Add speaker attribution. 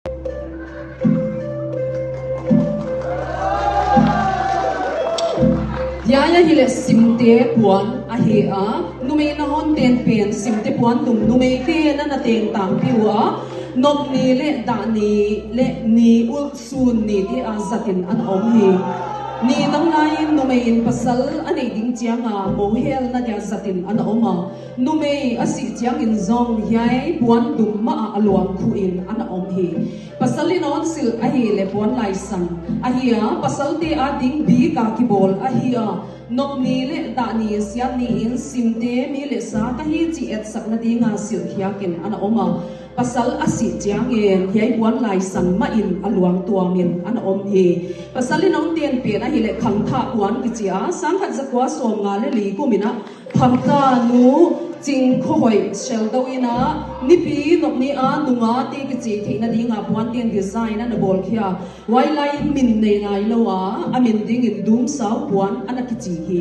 Speaker 1: ยายาฮิเลสิมเตปวนอาเฮอานุเมนะฮอนเตนเปนสิมเตปวนตุมนุเมเตนะนะเตงตางพิวานกนีเลดานีเลนีอุลซูนนีที่อาซาตินอันอมฮีนีตั้งไงนุเมอินปัสลอันนี้ดิ้งเจียงโมเฮลนะยาซาตินอันอมนุเมอสิเจียงอินซองยายปวนดุมมาอลวงคูอินอันอมฮีปัสลินอนสิลอาเฮเลปวนไลซังอาเฮียปัสลเตอาดิ้งบีกาคิบอลอาเฮียนกนี้เลดานีเสียนี้อินสิมเตมีเลสากะฮีจีเอ็ดสักนาดีงาสิลเฮียกินอันอมปัสลอสิเจียงเองยายปวนไลซังมาอินอลวงตัวมินอันอมฮีปัสลินองเตียนเปียนอาเฮเลขังทาปวนกิจีอาสังขัดจักวาสวมงาเลลีกุมินะพังตานูจิงโคอยเชลดวินะนิปีนกนี้นุงาตีกิจีที่นาดีงาปวนเตียนดีไซน์นั่นบอลเขียไวไลมินในไงละวะอามินดิ้งอินดุมสาวปวนอันกิจีฮี